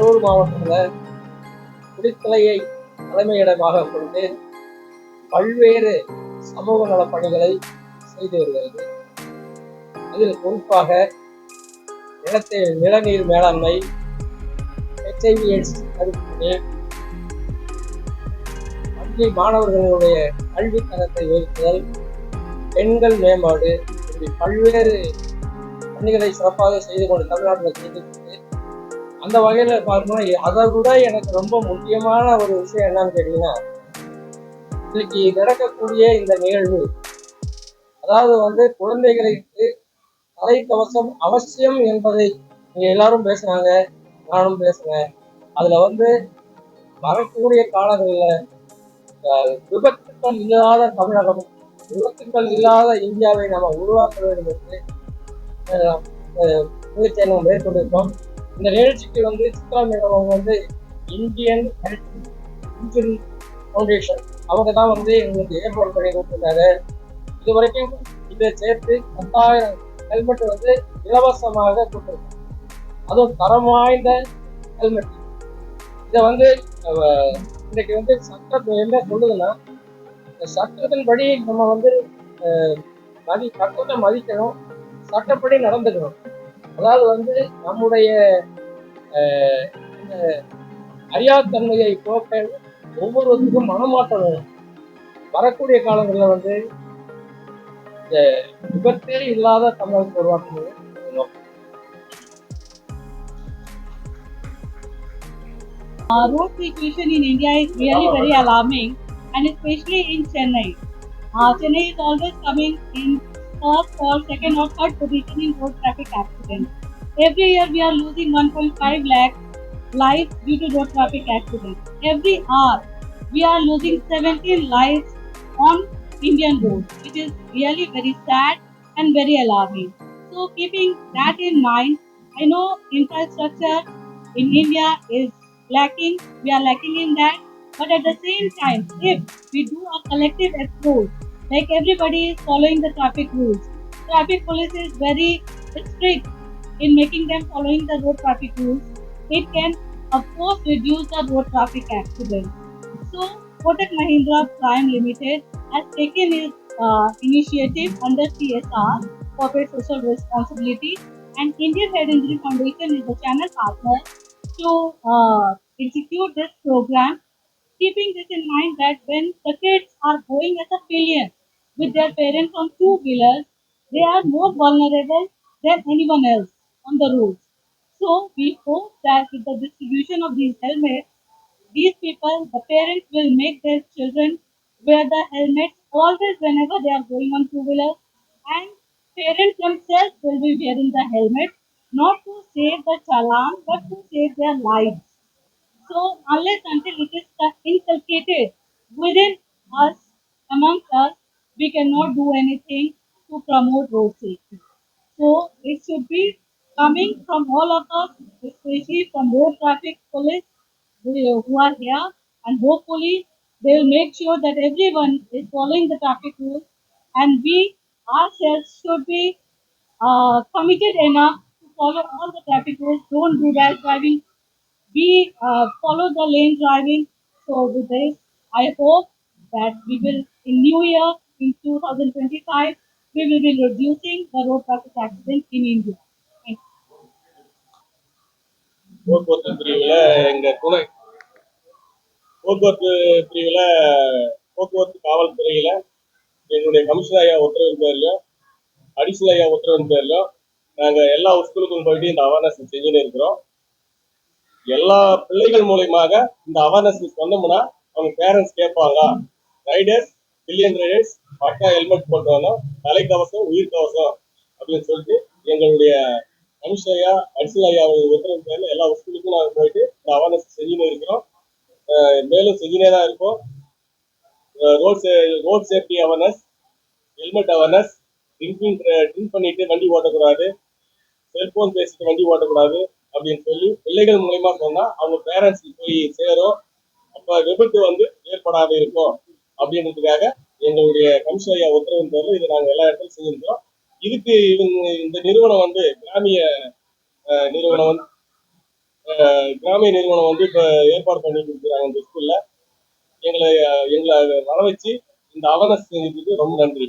கரூர் மாவட்டத்தில் குடித்தலையை தலைமையிடமாக கொண்டு பல்வேறு சமூக நலப் பணிகளை செய்து வருகிறது. அதில் குறிப்பாக நிலநீர் மேலாண்மை, HIV AIDS தடுப்பு பணி, பள்ளி மாணவர்களுடைய கல்வி தரத்தை உயர்த்துதல், பெண்கள் மேம்பாடு இப்படி பல்வேறு பணிகளை சிறப்பாக செய்து கொண்டு தமிழ்நாட்டில் செய்துவிட்டு, அந்த வகையில் பார்க்கணும். அதை விட எனக்கு ரொம்ப முக்கியமான ஒரு விஷயம் என்னன்னு கேட்டீங்கன்னா, இன்னைக்கு நடக்கக்கூடிய இந்த நிகழ்வு, அதாவது குழந்தைகளுக்கு தலைக்கவசம் அவசியம் என்பதை நீங்க எல்லாரும் பேசுனாங்க, நானும் பேசுனேன். அதுல வரக்கூடிய காலங்களில் விபத்துக்கள் இல்லாத தமிழகம், விபத்துக்கள் இல்லாத இந்தியாவை நம்ம உருவாக்க வேண்டும் என்று முயற்சியை நம்ம மேற்கொண்டிருக்கோம். இந்த நிகழ்ச்சிக்கு சித்ரா மேடம் இந்தியன் ஃபவுண்டேஷன் அவங்க தான் எங்களுக்கு ஏற்பாடு பண்ணி கொடுத்துருக்காரு. இது வரைக்கும் இதை சேர்த்து 10,000 ஹெல்மெட் இலவசமாக கொடுத்துருக்கோம். அதுவும் தரம் வாய்ந்த ஹெல்மெட். இதை இன்னைக்கு சட்டம் என்ன சொல்லுதுன்னா, இந்த சட்டத்தின்படி நம்ம சட்டத்தை மதிக்கணும், சட்டப்படி நடந்துக்கணும். அதாவது நம்முடைய இந்த அறியாத்தன்மையை போக்க ஒவ்வொருவருக்கும் மனமாற்றம் வேணும். வரக்கூடிய காலங்களில் இந்த விபத்தே இல்லாத தமிழகத்தை உருவாக்குவது. Road situation in India is really very alarming, and especially in Chennai. Chennai is always coming in first or second or third position in road traffic accidents. Every year we are losing 1.5 lakh lives due to road traffic accidents. Every hour we are losing 17 lives on Indian roads, which is really very sad and very alarming. So keeping that in mind, I know infrastructure in India is lacking, we are lacking in that, but at the same time, if we do a collective approach, like everybody is following the traffic rules, traffic police is very strict in making them following the road traffic rules, it can of course reduce the road traffic accidents. So Kotak Mahindra Prime Limited has taken its initiative under CSR, Corporate Social Responsibility, and Indian Head Injury Foundation is the channel partner to execute this program, keeping this in mind that when the kids are going as a pillion with their parents on two-wheelers, they are more vulnerable than anyone else on the roads. So we hope that with the distribution of these helmets, these people, the parents will make their children wear the helmets always whenever they are going on two-wheelers, and parents themselves will be wearing the helmet not to save the challan but to save their lives. So unless until it is inculcated within us, amongst us, we cannot do anything to promote road safety. So it should be coming from all of us, especially from road traffic police who are here, and hopefully they will make sure that everyone is following the traffic rules, and we ourselves should be committed enough to follow all the traffic rules. Don't do rash driving. We follow the lane driving. So with this, I hope that we will, in New Year, in 2025, we will be reducing the road traffic accidents in India. Thank you. போக்குவரத்து பிரிவில் எங்கள் போக்குவரத்து பிரிவில் போக்குவரத்து காவல்துறையில் எங்களுடைய commissioner ஐயா உத்தரவின் பேர்லையும் அடிஷனல் ஐயா உத்தரவின் பேர்லையும் நாங்கள் எல்லா ஸ்கூலுக்கும் போயிட்டு இந்த அவேர்னஸ் செஞ்சுன்னு இருக்கிறோம். எல்லா பிள்ளைகள் மூலயமாக இந்த அவேர்னஸ் சொன்னோம்னா அவங்க பேரண்ட்ஸ் கேட்பாங்க, ரைடர்ஸ் பில்லியன் ரைடர்ஸ் பக்கா ஹெல்மெட் போட்டு வரணும், தலைக்கவசம் உயிர் கவசம் அப்படின்னு சொல்லிட்டு எங்களுடைய கமிஷனர் ஐயா அடிஷனல் ஐயா உத்தரவு பேரில் எல்லா ஸ்கூலுக்கும் நாங்கள் போயிட்டு இந்த அவேர்னஸ் செஞ்சுன்னு இருக்கிறோம். மேலும் செஞ்சுனே தான் இருக்கோம். Road safety awareness, helmet awareness, drink பண்ணிட்டு வண்டி ஓட்டக்கூடாது, செல்போன் பேசிட்டு வண்டி ஓட்டக்கூடாது அப்படின்னு சொல்லி பிள்ளைகள் மூலயமா சொன்னா அவங்க பேரண்ட்ஸ் போய் சேரும். அப்ப விபத்து ஏற்படாது இருக்கும் அப்படின்றதுக்காக எங்களுடைய கமிஷனர் ஐயா உத்தரவின் பேரில் இதை நாங்கள் எல்லா இடத்துலையும் செஞ்சிருக்கிறோம். இதுக்கு இந்த நிறுவனம் கிராமிய நிறுவனம் கிராமிய நிறுவனம் வந்து இப்போ ஏற்பாடு பண்ணி கொடுக்குறாங்க இந்த ஸ்கூல்ல. எங்களை வர வச்சு இந்த அவேர்னஸ் செஞ்சதுக்கு ரொம்ப நன்றி.